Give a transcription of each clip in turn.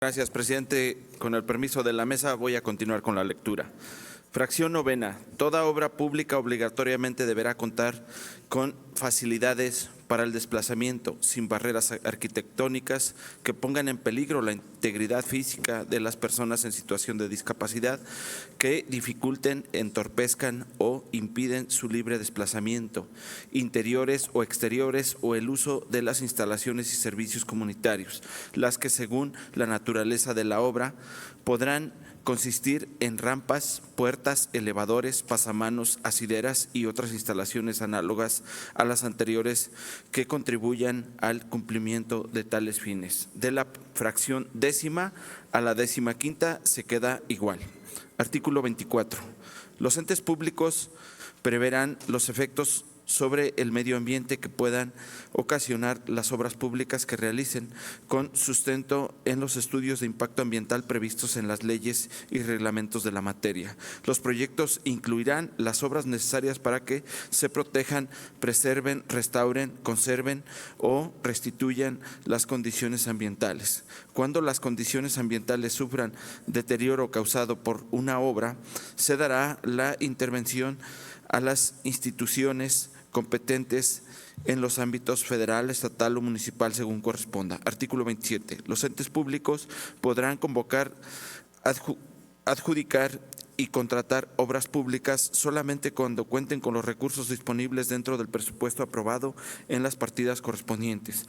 Gracias, presidente. Con el permiso de la mesa, voy a continuar con la lectura. Fracción novena. Toda obra pública obligatoriamente deberá contar con facilidades para el desplazamiento, sin barreras arquitectónicas que pongan en peligro la integridad física de las personas en situación de discapacidad, que dificulten, entorpezcan o impiden su libre desplazamiento, interiores o exteriores, o el uso de las instalaciones y servicios comunitarios, las que, según la naturaleza de la obra, podrán consistir en rampas, puertas, elevadores, pasamanos, asideras y otras instalaciones análogas a las anteriores que contribuyan al cumplimiento de tales fines. De la fracción décima a la 15ª se queda igual. Artículo 24. Los entes públicos preverán los efectos sobre el medio ambiente que puedan ocasionar las obras públicas que realicen, con sustento en los estudios de impacto ambiental previstos en las leyes y reglamentos de la materia. Los proyectos incluirán las obras necesarias para que se protejan, preserven, restauren, conserven o restituyan las condiciones ambientales. Cuando las condiciones ambientales sufran deterioro causado por una obra, se dará la intervención a las instituciones competentes en los ámbitos federal, estatal o municipal según corresponda. Artículo 27. Los entes públicos podrán convocar, adjudicar y contratar obras públicas solamente cuando cuenten con los recursos disponibles dentro del presupuesto aprobado en las partidas correspondientes.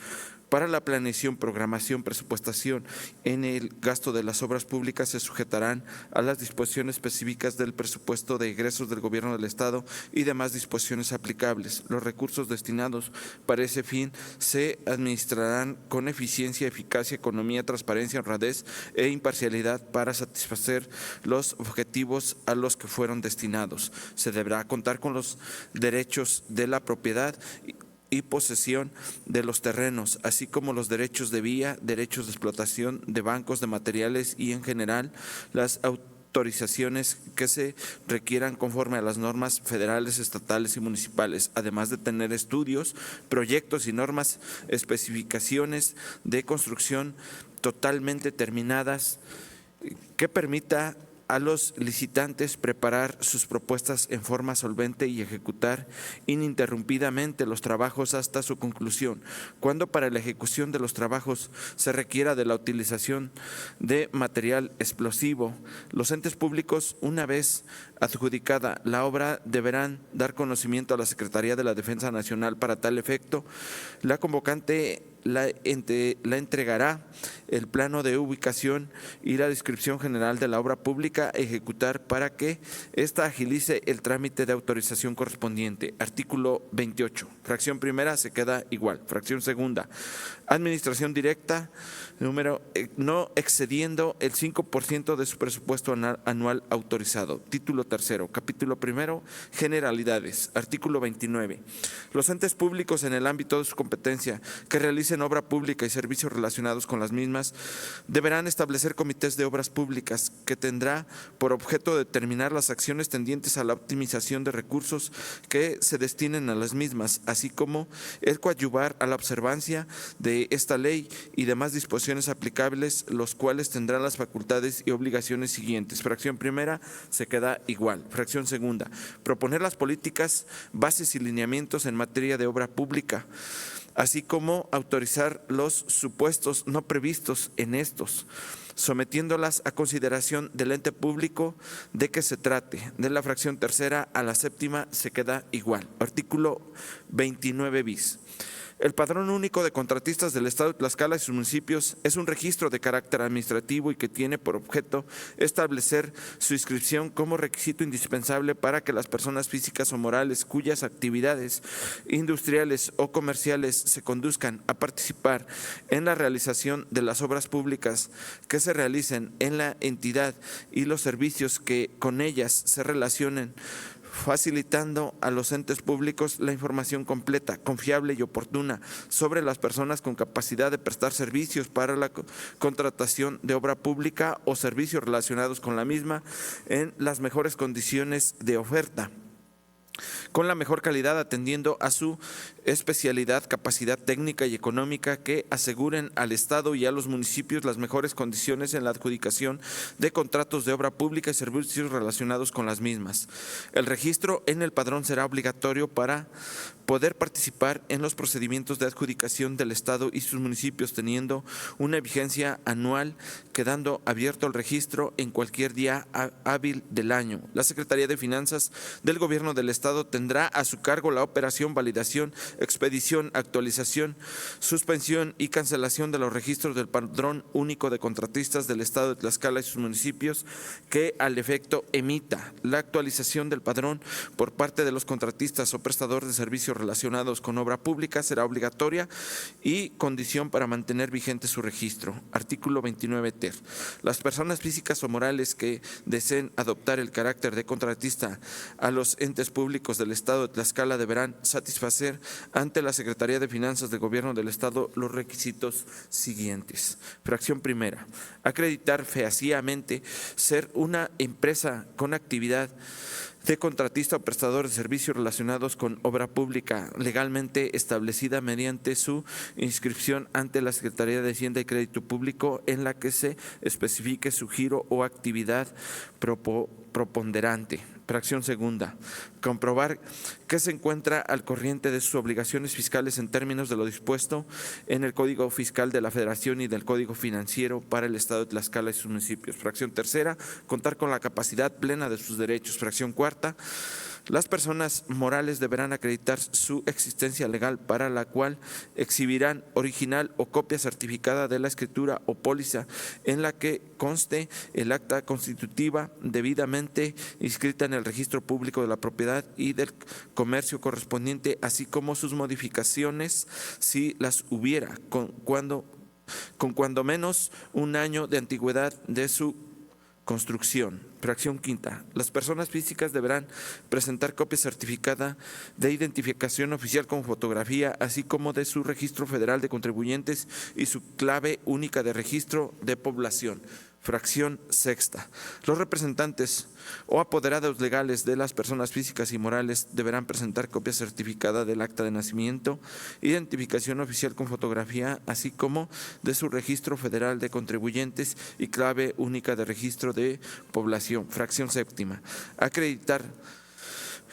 Para la planeación, programación, presupuestación en el gasto de las obras públicas se sujetarán a las disposiciones específicas del presupuesto de egresos del Gobierno del Estado y demás disposiciones aplicables. Los recursos destinados para ese fin se administrarán con eficiencia, eficacia, economía, transparencia, honradez e imparcialidad para satisfacer los objetivos a los que fueron destinados. Se deberá contar con los derechos de la propiedad y posesión de los terrenos, así como los derechos de vía, derechos de explotación de bancos de materiales y, en general, las autorizaciones que se requieran conforme a las normas federales, estatales y municipales, además de tener estudios, proyectos y normas, especificaciones de construcción totalmente terminadas que permita a los licitantes preparar sus propuestas en forma solvente y ejecutar ininterrumpidamente los trabajos hasta su conclusión. Cuando para la ejecución de los trabajos se requiera de la utilización de material explosivo, los entes públicos, una vez adjudicada la obra, deberán dar conocimiento a la Secretaría de la Defensa Nacional para tal efecto. La convocante la entregará el plano de ubicación y la descripción general de la obra pública a ejecutar para que ésta agilice el trámite de autorización correspondiente. Artículo 28. Fracción primera se queda igual. Fracción segunda. Administración directa, no excediendo el 5% de su presupuesto anual autorizado. Título tercero. Capítulo primero. Generalidades. Artículo 29. Los entes públicos en el ámbito de su competencia que realicen obra pública y servicios relacionados con las mismas deberán establecer comités de obras públicas que tendrá por objeto determinar las acciones tendientes a la optimización de recursos que se destinen a las mismas, así como el coadyuvar a la observancia de esta ley y demás disposiciones aplicables, los cuales tendrán las facultades y obligaciones siguientes. Fracción primera se queda igual. Fracción segunda. Proponer las políticas, bases y lineamientos en materia de obra pública, así como autorizar los supuestos no previstos en estos, sometiéndolas a consideración del ente público de que se trate. De la fracción tercera a la séptima se queda igual. Artículo 29 bis. El Padrón Único de Contratistas del Estado de Tlaxcala y sus municipios es un registro de carácter administrativo y que tiene por objeto establecer su inscripción como requisito indispensable para que las personas físicas o morales cuyas actividades industriales o comerciales se conduzcan a participar en la realización de las obras públicas que se realicen en la entidad y los servicios que con ellas se relacionen, facilitando a los entes públicos la información completa, confiable y oportuna sobre las personas con capacidad de prestar servicios para la contratación de obra pública o servicios relacionados con la misma en las mejores condiciones de oferta, con la mejor calidad, atendiendo a su especialidad, capacidad técnica y económica que aseguren al Estado y a los municipios las mejores condiciones en la adjudicación de contratos de obra pública y servicios relacionados con las mismas. El registro en el padrón será obligatorio para poder participar en los procedimientos de adjudicación del Estado y sus municipios, teniendo una vigencia anual, quedando abierto el registro en cualquier día hábil del año. La Secretaría de Finanzas del Gobierno del Estado tendrá a su cargo la operación, validación, expedición, actualización, suspensión y cancelación de los registros del Padrón Único de Contratistas del Estado de Tlaxcala y sus municipios, que al efecto emita la actualización del padrón por parte de los contratistas o prestadores de servicios relacionados con obra pública será obligatoria y condición para mantener vigente su registro. Artículo 29 ter. Las personas físicas o morales que deseen adoptar el carácter de contratista a los entes públicos del Estado de Tlaxcala deberán satisfacer ante la Secretaría de Finanzas del Gobierno del Estado los requisitos siguientes. Fracción primera. Acreditar fehacientemente ser una empresa con actividad de contratista o prestador de servicios relacionados con obra pública legalmente establecida mediante su inscripción ante la Secretaría de Hacienda y Crédito Público, en la que se especifique su giro o actividad preponderante. Fracción segunda. Comprobar que se encuentra al corriente de sus obligaciones fiscales en términos de lo dispuesto en el Código Fiscal de la Federación y del Código Financiero para el Estado de Tlaxcala y sus municipios. Fracción tercera. Contar con la capacidad plena de sus derechos. Fracción cuarta. Las personas morales deberán acreditar su existencia legal, para la cual exhibirán original o copia certificada de la escritura o póliza en la que conste el acta constitutiva debidamente inscrita en el registro público de la propiedad y del comercio correspondiente, así como sus modificaciones, si las hubiera, con cuando menos un año de antigüedad de su construcción. Fracción quinta. Las personas físicas deberán presentar copia certificada de identificación oficial con fotografía, así como de su registro federal de contribuyentes y su clave única de registro de población. Fracción sexta. Los representantes o apoderados legales de las personas físicas y morales deberán presentar copia certificada del acta de nacimiento, identificación oficial con fotografía, así como de su registro federal de contribuyentes y clave única de registro de población. Fracción séptima.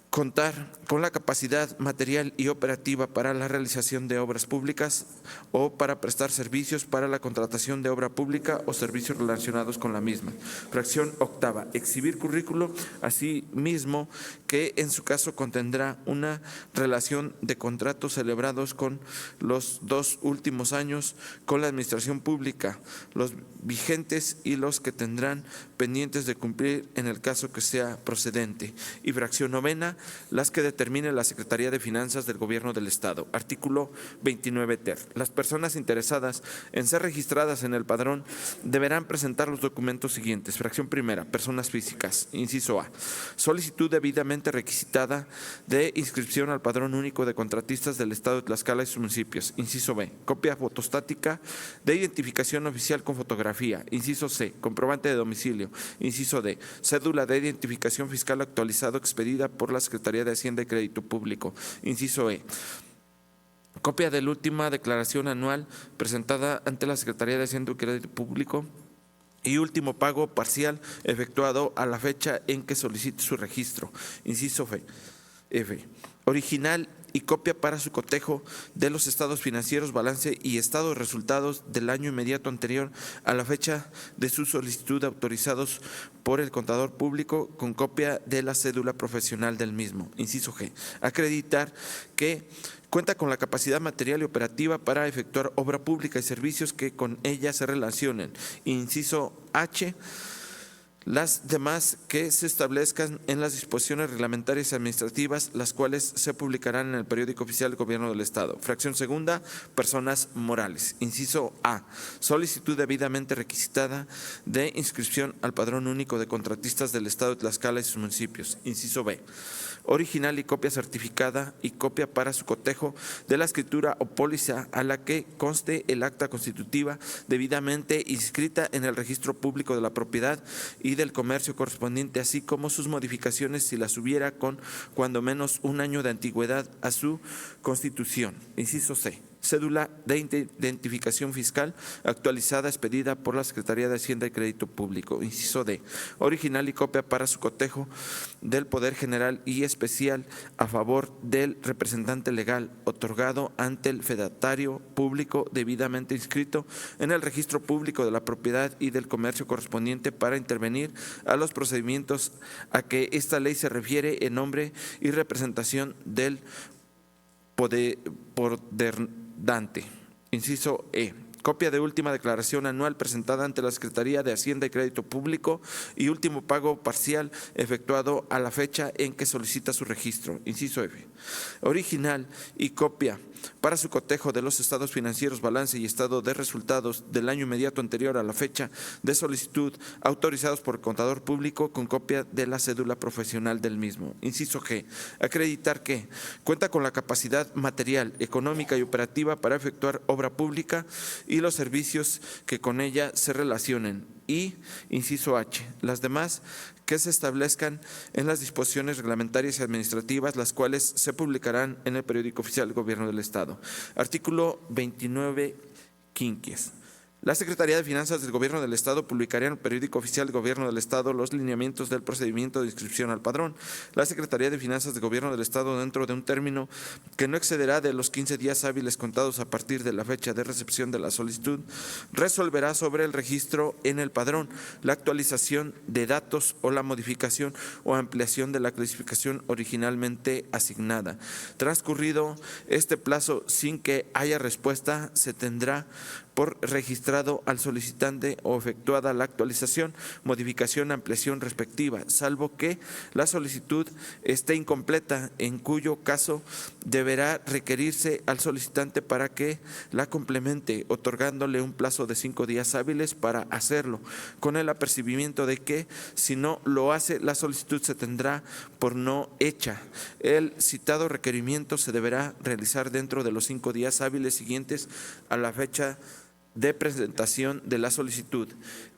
Contar con la capacidad material y operativa para la realización de obras públicas o para prestar servicios para la contratación de obra pública o servicios relacionados con la misma. Fracción octava. Exhibir currículo, así mismo que en su caso contendrá una relación de contratos celebrados con los 2 últimos años con la administración pública, los vigentes y los que tendrán pendientes de cumplir en el caso que sea procedente. Y fracción novena, las que determine la Secretaría de Finanzas del Gobierno del Estado. Artículo 29 ter. Las personas interesadas en ser registradas en el padrón deberán presentar los documentos siguientes. Fracción primera, personas físicas. Inciso A. Solicitud debidamente requisitada de inscripción al Padrón Único de Contratistas del Estado de Tlaxcala y sus municipios. Inciso B. Copia fotostática de identificación oficial con fotografía. Inciso C. Comprobante de domicilio. Inciso D. Cédula de identificación fiscal actualizado expedida por la Secretaría de Hacienda y Crédito Público. Inciso E. Copia de la última declaración anual presentada ante la Secretaría de Hacienda y Crédito Público y último pago parcial efectuado a la fecha en que solicite su registro. Inciso F. Original y copia para su cotejo de los estados financieros, balance y estado de resultados del año inmediato anterior a la fecha de su solicitud, autorizados por el contador público, con copia de la cédula profesional del mismo. Inciso G. Acreditar que cuenta con la capacidad material y operativa para efectuar obra pública y servicios que con ella se relacionen. Inciso H. Las demás que se establezcan en las disposiciones reglamentarias y administrativas, las cuales se publicarán en el Periódico Oficial del Gobierno del Estado. Fracción segunda, personas morales. Inciso A. Solicitud debidamente requisitada de inscripción al Padrón Único de Contratistas del Estado de Tlaxcala y sus municipios. Inciso B. Original y copia certificada y copia para su cotejo de la escritura o póliza a la que conste el acta constitutiva debidamente inscrita en el registro público de la propiedad y del Comercio correspondiente, así como sus modificaciones si las hubiera con cuando menos un año de antigüedad a su constitución. Inciso C. Cédula de identificación fiscal actualizada expedida por la Secretaría de Hacienda y Crédito Público. Inciso D. Original y copia para su cotejo del Poder General y especial a favor del representante legal otorgado ante el fedatario público debidamente inscrito en el registro público de la propiedad y del comercio correspondiente para intervenir a los procedimientos a que esta ley se refiere en nombre y representación del Dante. Inciso E. Copia de última declaración anual presentada ante la Secretaría de Hacienda y Crédito Público y último pago parcial efectuado a la fecha en que solicita su registro. Inciso F. Original y copia para su cotejo de los estados financieros, balance y estado de resultados del año inmediato anterior a la fecha de solicitud, autorizados por el contador público con copia de la cédula profesional del mismo. Inciso G. Acreditar que cuenta con la capacidad material, económica y operativa para efectuar obra pública y los servicios que con ella se relacionen. Y, inciso H, las demás que se establezcan en las disposiciones reglamentarias y administrativas, las cuales se publicarán en el Periódico Oficial del Gobierno del Estado. Artículo 29 quinquies. La Secretaría de Finanzas del Gobierno del Estado publicaría en el Periódico Oficial del Gobierno del Estado los lineamientos del procedimiento de inscripción al padrón. La Secretaría de Finanzas del Gobierno del Estado, dentro de un término que no excederá de los 15 días hábiles contados a partir de la fecha de recepción de la solicitud, resolverá sobre el registro en el padrón, la actualización de datos o la modificación o ampliación de la clasificación originalmente asignada. Transcurrido este plazo sin que haya respuesta, se tendrá por registrado al solicitante o efectuada la actualización, modificación, ampliación respectiva, salvo que la solicitud esté incompleta, en cuyo caso deberá requerirse al solicitante para que la complemente, otorgándole un plazo de 5 días hábiles para hacerlo, con el apercibimiento de que si no lo hace, la solicitud se tendrá por no hecha. El citado requerimiento se deberá realizar dentro de los 5 días hábiles siguientes a la fecha de presentación de la solicitud.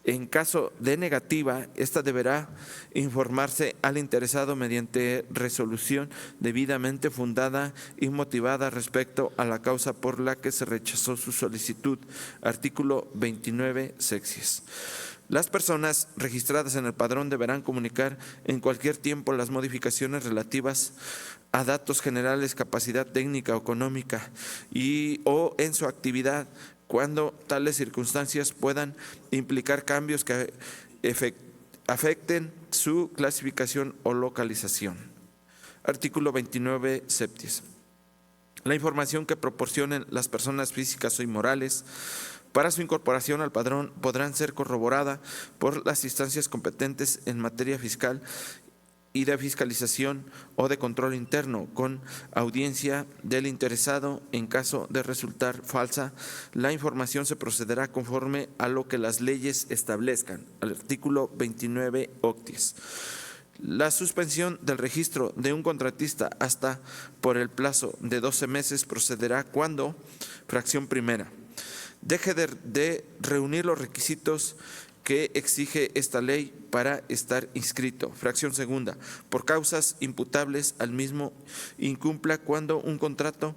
En caso de negativa, esta deberá informarse al interesado mediante resolución debidamente fundada y motivada respecto a la causa por la que se rechazó su solicitud. Artículo 29 sexies. Las personas registradas en el padrón deberán comunicar en cualquier tiempo las modificaciones relativas a datos generales, capacidad técnica o económica o en su actividad, cuando tales circunstancias puedan implicar cambios que afecten su clasificación o localización. Artículo 29 septies. La información que proporcionen las personas físicas o morales para su incorporación al padrón podrán ser corroborada por las instancias competentes en materia fiscal y de fiscalización o de control interno, con audiencia del interesado. En caso de resultar falsa, la información se procederá conforme a lo que las leyes establezcan. Artículo 29 octies. La suspensión del registro de un contratista hasta por el plazo de 12 meses procederá cuando, fracción primera, deje de reunir los requisitos que exige esta ley para estar inscrito. Fracción segunda, por causas imputables al mismo, incumpla cuando un contrato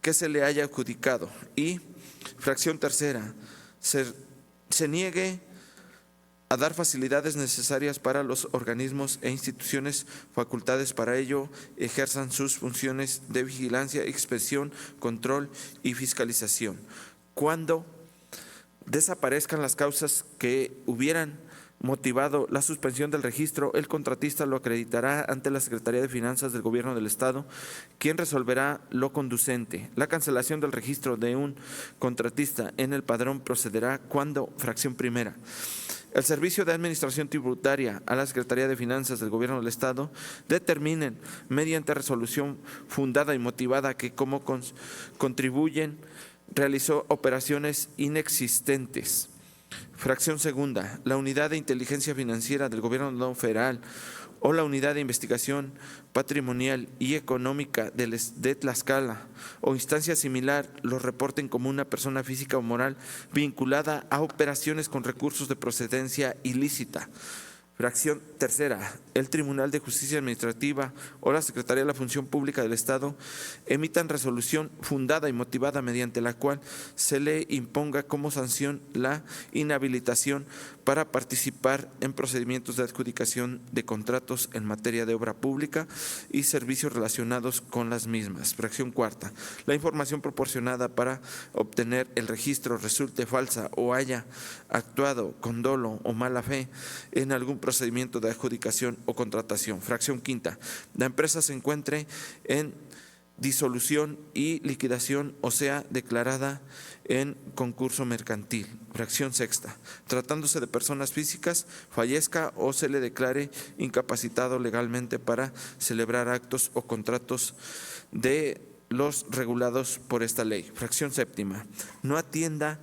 que se le haya adjudicado. Y fracción tercera, se niegue a dar facilidades necesarias para los organismos e instituciones facultades para ello ejerzan sus funciones de vigilancia, inspección, control y fiscalización. Cuando desaparezcan las causas que hubieran motivado la suspensión del registro, el contratista lo acreditará ante la Secretaría de Finanzas del Gobierno del Estado, quien resolverá lo conducente. La cancelación del registro de un contratista en el padrón procederá cuando, fracción primera, el Servicio de Administración Tributaria a la Secretaría de Finanzas del Gobierno del Estado determinen mediante resolución fundada y motivada que como contribuyen realizó operaciones inexistentes. Fracción segunda, la Unidad de Inteligencia Financiera del Gobierno Federal o la Unidad de Investigación Patrimonial y Económica de Tlaxcala o instancia similar los reporten como una persona física o moral vinculada a operaciones con recursos de procedencia ilícita. Fracción tercera, el Tribunal de Justicia Administrativa o la Secretaría de la Función Pública del Estado emitan resolución fundada y motivada mediante la cual se le imponga como sanción la inhabilitación para participar en procedimientos de adjudicación de contratos en materia de obra pública y servicios relacionados con las mismas. Fracción cuarta, la información proporcionada para obtener el registro resulte falsa o haya actuado con dolo o mala fe en algún procedimiento de adjudicación o contratación. Fracción quinta, la empresa se encuentre en disolución y liquidación o sea declarada en concurso mercantil. Fracción sexta, tratándose de personas físicas, fallezca o se le declare incapacitado legalmente para celebrar actos o contratos de los regulados por esta ley. Fracción séptima, no atienda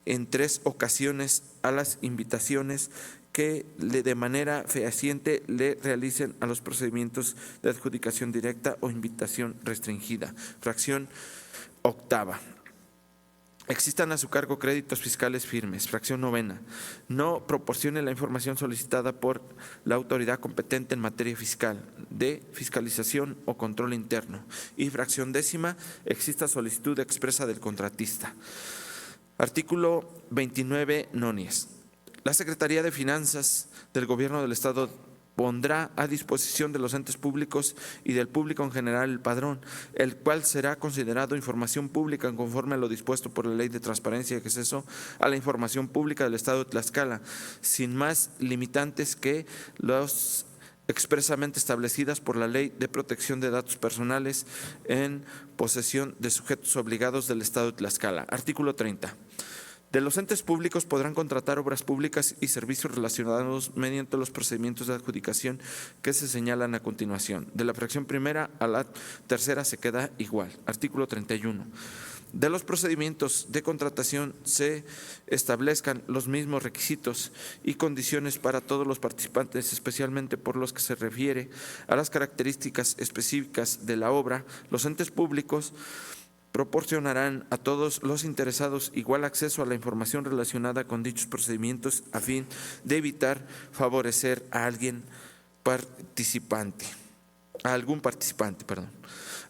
en 3 ocasiones a las invitaciones que de manera fehaciente le realicen a los procedimientos de adjudicación directa o invitación restringida. Fracción octava, existan a su cargo créditos fiscales firmes. Fracción novena, no proporcione la información solicitada por la autoridad competente en materia fiscal, de fiscalización o control interno. Y fracción décima, exista solicitud expresa del contratista. Artículo 29 nonies. La Secretaría de Finanzas del Gobierno del Estado pondrá a disposición de los entes públicos y del público en general el padrón, el cual será considerado información pública conforme a lo dispuesto por la Ley de Transparencia y Acceso a la Información Pública del Estado de Tlaxcala, sin más limitantes que los expresamente establecidas por la Ley de Protección de Datos Personales en posesión de sujetos obligados del Estado de Tlaxcala. Artículo 30. De los entes públicos podrán contratar obras públicas y servicios relacionados mediante los procedimientos de adjudicación que se señalan a continuación. De la fracción primera a la tercera se queda igual. Artículo 31. De los procedimientos de contratación se establezcan los mismos requisitos y condiciones para todos los participantes, especialmente por los que se refiere a las características específicas de la obra. Los entes públicos proporcionarán a todos los interesados igual acceso a la información relacionada con dichos procedimientos a fin de evitar favorecer a algún participante.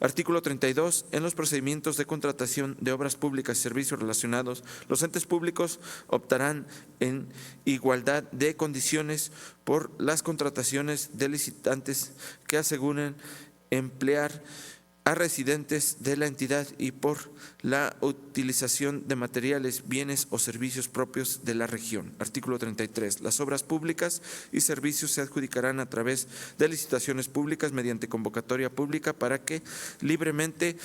Artículo 32. En los procedimientos de contratación de obras públicas y servicios relacionados, los entes públicos optarán en igualdad de condiciones por las contrataciones de licitantes que aseguren emplear a residentes de la entidad y por la utilización de materiales, bienes o servicios propios de la región. Artículo 33. Las obras públicas y servicios se adjudicarán a través de licitaciones públicas mediante convocatoria pública para que libremente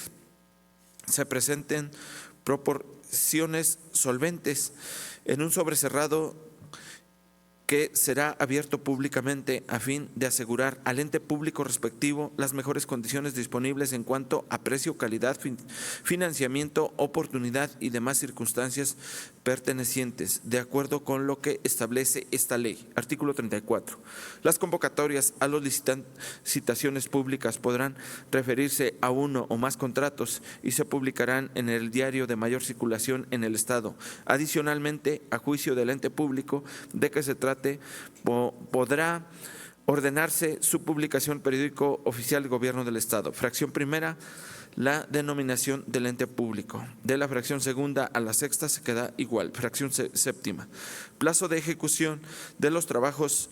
se presenten proporciones solventes en un sobrecerrado que será abierto públicamente a fin de asegurar al ente público respectivo las mejores condiciones disponibles en cuanto a precio, calidad, financiamiento, oportunidad y demás circunstancias pertenecientes, de acuerdo con lo que establece esta ley. Artículo 34. Las convocatorias a las licitaciones públicas podrán referirse a uno o más contratos y se publicarán en el diario de mayor circulación en el Estado. Adicionalmente, a juicio del ente público de que se trate, podrá ordenarse su publicación en periódico oficial del Gobierno del Estado. Fracción primera, la denominación del ente público. De la fracción segunda a la sexta se queda igual. Fracción séptima, plazo de ejecución de los trabajos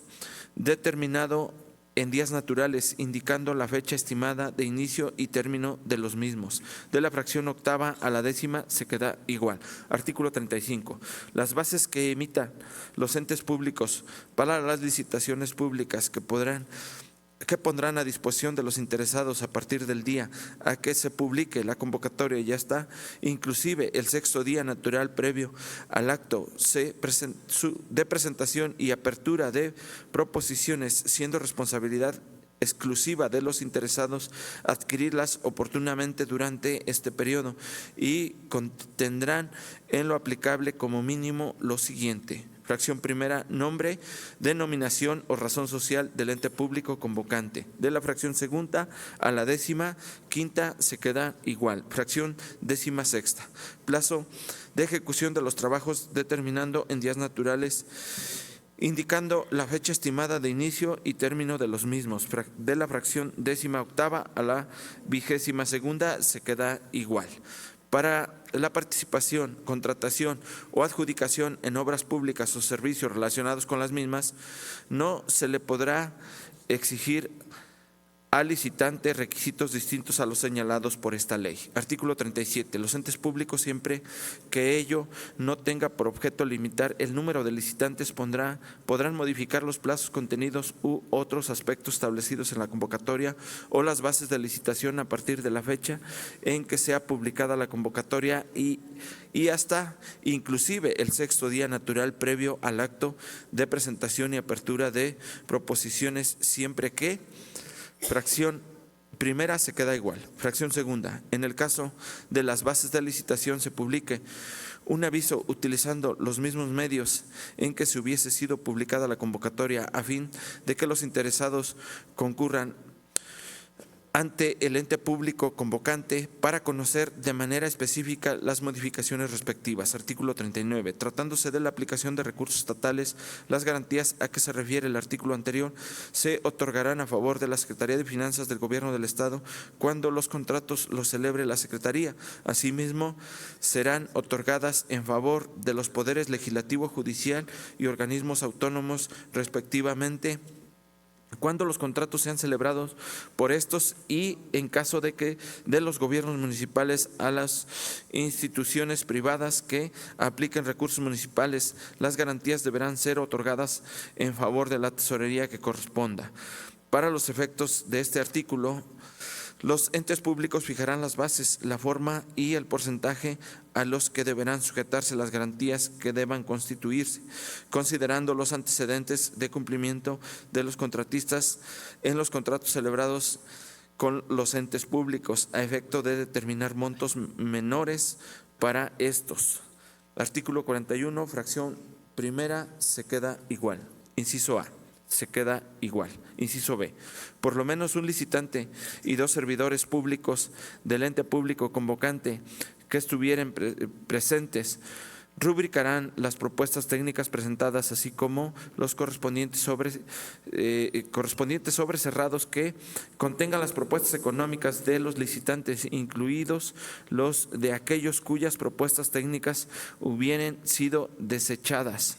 determinado en días naturales, indicando la fecha estimada de inicio y término de los mismos. De la fracción octava a la décima se queda igual. Artículo 35. Las bases que emitan los entes públicos para las licitaciones públicas que pondrán a disposición de los interesados a partir del día a que se publique la convocatoria ya está, inclusive el sexto día natural previo al acto de presentación y apertura de proposiciones, siendo responsabilidad exclusiva de los interesados adquirirlas oportunamente durante este periodo y contendrán en lo aplicable como mínimo lo siguiente. Fracción primera, nombre, denominación o razón social del ente público convocante. De la fracción segunda a la décima quinta se queda igual. Fracción décima sexta, plazo de ejecución de los trabajos determinando en días naturales indicando la fecha estimada de inicio y término de los mismos. De la fracción 18ª a la 22ª se queda igual. Para la participación, contratación o adjudicación en obras públicas o servicios relacionados con las mismas, no se le podrá exigir al licitante requisitos distintos a los señalados por esta ley. Artículo 37. Los entes públicos, siempre que ello no tenga por objeto limitar el número de licitantes, podrán modificar los plazos, contenidos u otros aspectos establecidos en la convocatoria o las bases de licitación a partir de la fecha en que sea publicada la convocatoria y hasta inclusive el sexto día natural previo al acto de presentación y apertura de proposiciones, siempre que fracción primera se queda igual. Fracción segunda. En el caso de las bases de licitación se publique un aviso utilizando los mismos medios en que se hubiese sido publicada la convocatoria, a fin de que los interesados concurran ante el ente público convocante para conocer de manera específica las modificaciones respectivas. Artículo 39. Tratándose de la aplicación de recursos estatales, las garantías a que se refiere el artículo anterior se otorgarán a favor de la Secretaría de Finanzas del Gobierno del Estado cuando los contratos los celebre la Secretaría. Asimismo, serán otorgadas en favor de los poderes legislativo, judicial y organismos autónomos respectivamente, cuando los contratos sean celebrados por estos, y en caso de que de los gobiernos municipales a las instituciones privadas que apliquen recursos municipales, las garantías deberán ser otorgadas en favor de la tesorería que corresponda. Para los efectos de este artículo, los entes públicos fijarán las bases, la forma y el porcentaje a los que deberán sujetarse las garantías que deban constituirse, considerando los antecedentes de cumplimiento de los contratistas en los contratos celebrados con los entes públicos, a efecto de determinar montos menores para estos. Artículo 41, fracción primera, se queda igual. Inciso A. Se queda igual. Inciso B. Por lo menos un licitante y dos servidores públicos del ente público convocante que estuvieren presentes rubricarán las propuestas técnicas presentadas, así como los correspondientes sobres cerrados que contengan las propuestas económicas de los licitantes, incluidos los de aquellos cuyas propuestas técnicas hubieran sido desechadas,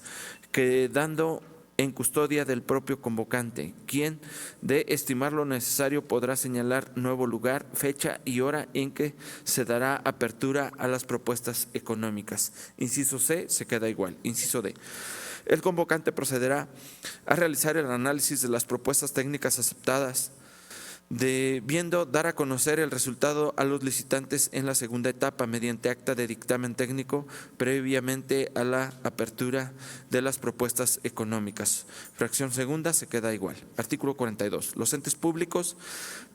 quedando en custodia del propio convocante, quien, de estimar lo necesario, podrá señalar nuevo lugar, fecha y hora en que se dará apertura a las propuestas económicas. Inciso C, se queda igual. Inciso D. El convocante procederá a realizar el análisis de las propuestas técnicas aceptadas, debiendo dar a conocer el resultado a los licitantes en la segunda etapa mediante acta de dictamen técnico previamente a la apertura de las propuestas económicas. Fracción segunda se queda igual. Artículo 42. Los entes públicos,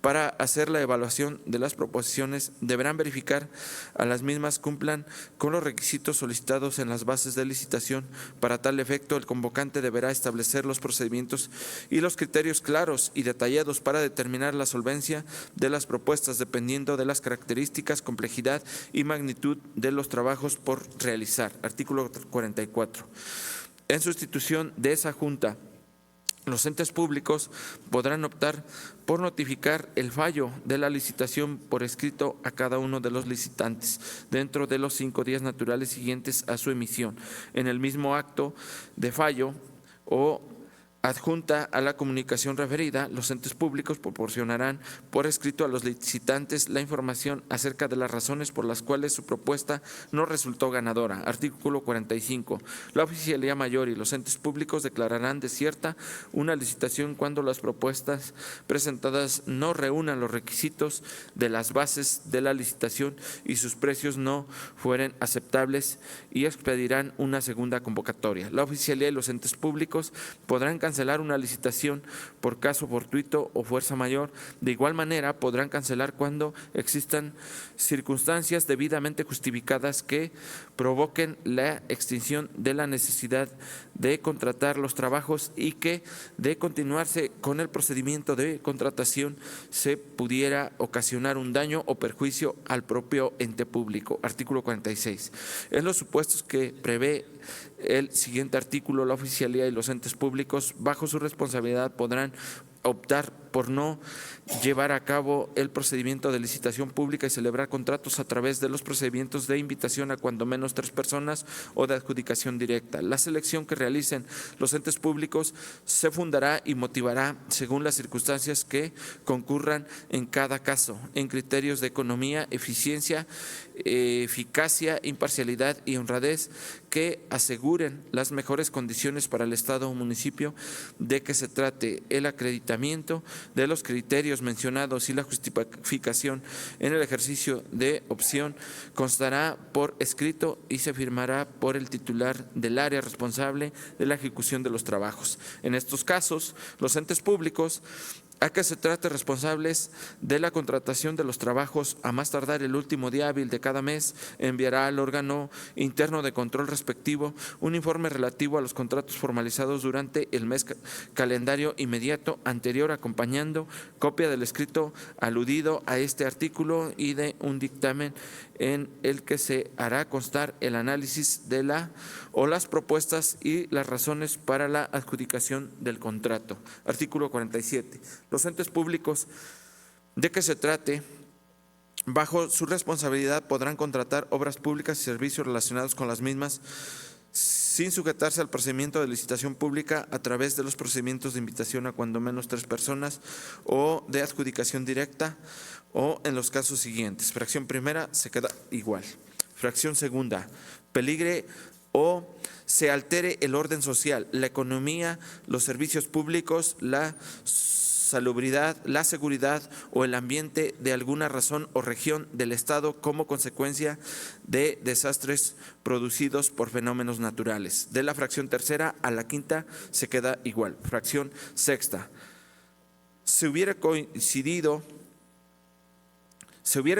para hacer la evaluación de las proposiciones, deberán verificar a las mismas cumplan con los requisitos solicitados en las bases de licitación. Para tal efecto, el convocante deberá establecer los procedimientos y los criterios claros y detallados para determinar la solvencia de las propuestas, dependiendo de las características, complejidad y magnitud de los trabajos por realizar. Artículo 44. En sustitución de esa junta, los entes públicos podrán optar por notificar el fallo de la licitación por escrito a cada uno de los licitantes dentro de los 5 días naturales siguientes a su emisión. En el mismo acto de fallo o adjunta a la comunicación referida, los entes públicos proporcionarán por escrito a los licitantes la información acerca de las razones por las cuales su propuesta no resultó ganadora. Artículo 45. La Oficialía Mayor y los entes públicos declararán desierta una licitación cuando las propuestas presentadas no reúnan los requisitos de las bases de la licitación y sus precios no fueren aceptables, y expedirán una segunda convocatoria. La Oficialía y los entes públicos podrán cancelar una licitación por caso fortuito o fuerza mayor. De igual manera, podrán cancelar cuando existan circunstancias debidamente justificadas que provoquen la extinción de la necesidad de contratar los trabajos y que, de continuarse con el procedimiento de contratación, se pudiera ocasionar un daño o perjuicio al propio ente público. Artículo 46. En los supuestos que prevé el siguiente artículo: la oficialía y los entes públicos, bajo su responsabilidad, podrán optar por no llevar a cabo el procedimiento de licitación pública y celebrar contratos a través de los procedimientos de invitación a cuando menos 3 personas o de adjudicación directa. La selección que realicen los entes públicos se fundará y motivará según las circunstancias que concurran en cada caso, en criterios de economía, eficiencia, eficacia, imparcialidad y honradez que aseguren las mejores condiciones para el Estado o municipio de que se trate. El acreditamiento de los criterios mencionados y la justificación en el ejercicio de opción constará por escrito y se firmará por el titular del área responsable de la ejecución de los trabajos. En estos casos, los entes públicos a que se trate responsables de la contratación de los trabajos a más tardar el último día hábil de cada mes, enviará al órgano interno de control respectivo un informe relativo a los contratos formalizados durante el mes calendario inmediato anterior, acompañando copia del escrito aludido a este artículo y de un dictamen en el que se hará constar el análisis de las propuestas y las razones para la adjudicación del contrato. Artículo 47. Los entes públicos de que se trate, bajo su responsabilidad, podrán contratar obras públicas y servicios relacionados con las mismas sin sujetarse al procedimiento de licitación pública a través de los procedimientos de invitación a cuando menos 3 personas o de adjudicación directa, o en los casos siguientes. Fracción primera se queda igual. Fracción segunda: peligre o se altere el orden social, la economía, los servicios públicos, la salubridad, la seguridad o el ambiente de alguna razón o región del Estado como consecuencia de desastres producidos por fenómenos naturales. De la fracción tercera a la quinta se queda igual. Fracción sexta: se hubiera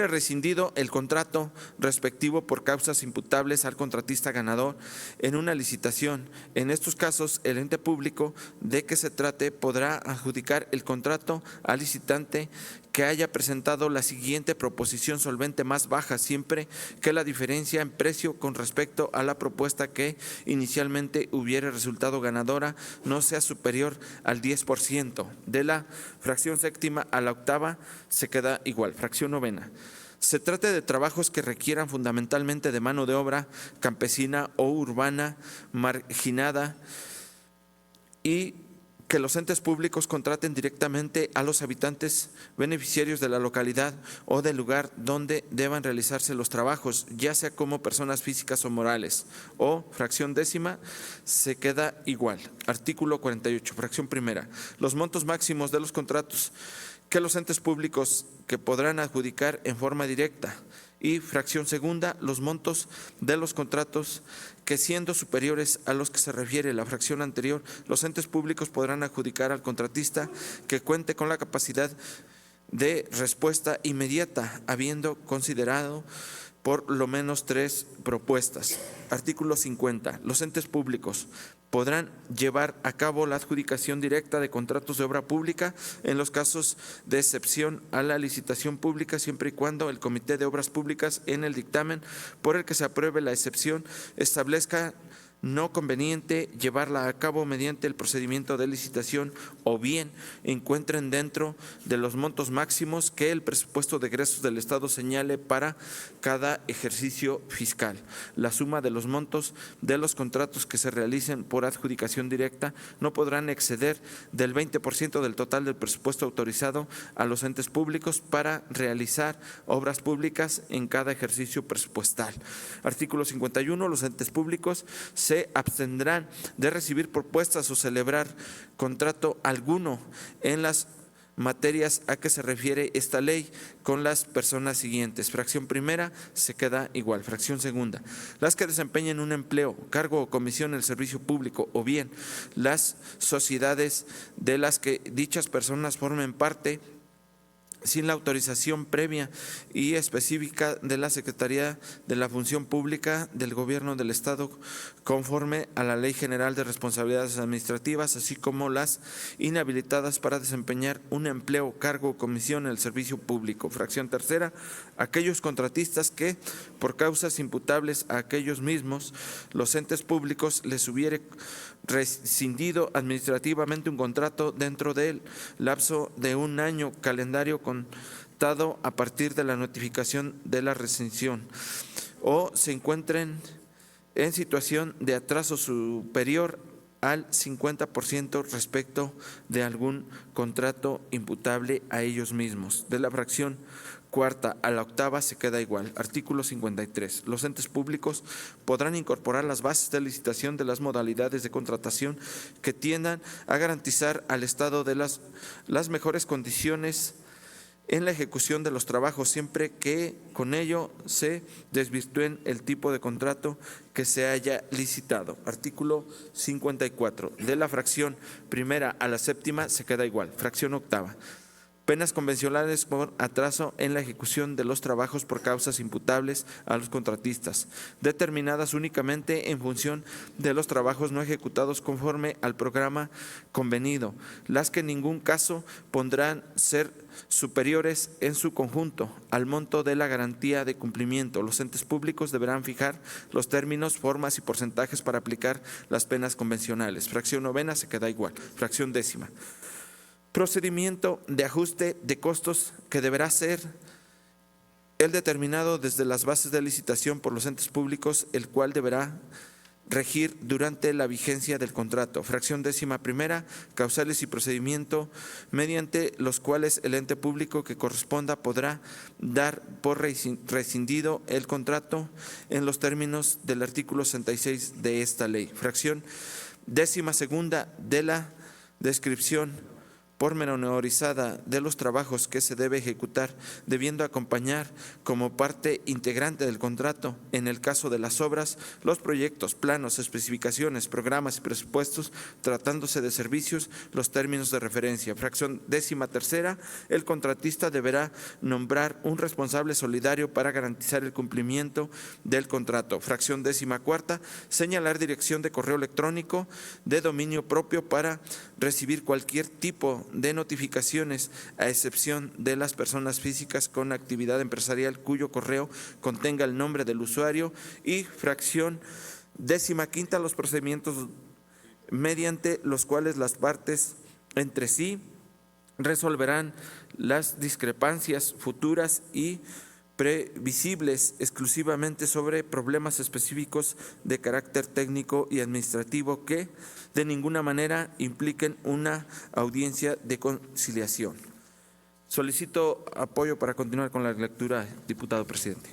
rescindido el contrato respectivo por causas imputables al contratista ganador en una licitación. En estos casos, el ente público de que se trate podrá adjudicar el contrato al licitante que haya presentado la siguiente proposición solvente más baja, siempre que la diferencia en precio con respecto a la propuesta que inicialmente hubiera resultado ganadora no sea superior al 10%. De la fracción séptima a la octava se queda igual. Fracción novena: se trate de trabajos que requieran fundamentalmente de mano de obra campesina o urbana marginada y que los entes públicos contraten directamente a los habitantes beneficiarios de la localidad o del lugar donde deban realizarse los trabajos, ya sea como personas físicas o morales. O fracción décima se queda igual. Artículo 48, fracción primera: los montos máximos de los contratos que los entes públicos que podrán adjudicar en forma directa. Y fracción segunda: los montos de los contratos que, siendo superiores a los que se refiere la fracción anterior, los entes públicos podrán adjudicar al contratista que cuente con la capacidad de respuesta inmediata, habiendo considerado por lo menos 3 propuestas. Artículo 50. Los entes públicos podrán llevar a cabo la adjudicación directa de contratos de obra pública en los casos de excepción a la licitación pública, siempre y cuando el Comité de Obras Públicas, en el dictamen por el que se apruebe la excepción, establezca no conveniente llevarla a cabo mediante el procedimiento de licitación, o bien encuentren dentro de los montos máximos que el presupuesto de egresos del Estado señale para cada ejercicio fiscal. La suma de los montos de los contratos que se realicen por adjudicación directa no podrán exceder del 20% del total del presupuesto autorizado a los entes públicos para realizar obras públicas en cada ejercicio presupuestal. Artículo 51. Los entes públicos se abstendrán de recibir propuestas o celebrar contrato alguno en las materias a que se refiere esta ley con las personas siguientes. Fracción primera se queda igual. Fracción segunda: las que desempeñen un empleo, cargo o comisión en el servicio público, o bien las sociedades de las que dichas personas formen parte sin la autorización previa y específica de la Secretaría de la Función Pública del Gobierno del Estado, conforme a la Ley General de Responsabilidades Administrativas, así como las inhabilitadas para desempeñar un empleo, cargo o comisión en el servicio público. Fracción tercera, aquellos contratistas que, por causas imputables a aquellos mismos, los entes públicos les hubiere rescindido administrativamente un contrato dentro del lapso de un año calendario contado a partir de la notificación de la rescisión, o se encuentren en situación de atraso superior al 50% respecto de algún contrato imputable a ellos mismos. De la fracción cuarta a la octava se queda igual. Artículo 53. Los entes públicos podrán incorporar las bases de licitación de las modalidades de contratación que tiendan a garantizar al Estado de las mejores condiciones en la ejecución de los trabajos, siempre que con ello se desvirtúen el tipo de contrato que se haya licitado. Artículo 54. De la fracción primera a la séptima se queda igual. Fracción octava. Penas convencionales por atraso en la ejecución de los trabajos por causas imputables a los contratistas, determinadas únicamente en función de los trabajos no ejecutados conforme al programa convenido, las que en ningún caso podrán ser superiores en su conjunto al monto de la garantía de cumplimiento. Los entes públicos deberán fijar los términos, formas y porcentajes para aplicar las penas convencionales. Fracción novena se queda igual. Fracción décima. Procedimiento de ajuste de costos que deberá ser el determinado desde las bases de licitación por los entes públicos, el cual deberá regir durante la vigencia del contrato. Fracción décima primera, causales y procedimiento mediante los cuales el ente público que corresponda podrá dar por rescindido el contrato en los términos del artículo 66 de esta ley. Fracción décima segunda de la descripción pormenorizada de los trabajos que se debe ejecutar, debiendo acompañar como parte integrante del contrato, en el caso de las obras, los proyectos, planos, especificaciones, programas y presupuestos, tratándose de servicios, los términos de referencia. Fracción décima tercera, el contratista deberá nombrar un responsable solidario para garantizar el cumplimiento del contrato. Fracción décima cuarta, señalar dirección de correo electrónico de dominio propio para recibir cualquier tipo de notificaciones, a excepción de las personas físicas con actividad empresarial cuyo correo contenga el nombre del usuario. Y fracción décima quinta, los procedimientos mediante los cuales las partes entre sí resolverán las discrepancias futuras y previsibles exclusivamente sobre problemas específicos de carácter técnico y administrativo que de ninguna manera impliquen una audiencia de conciliación. Solicito apoyo para continuar con la lectura, diputado presidente.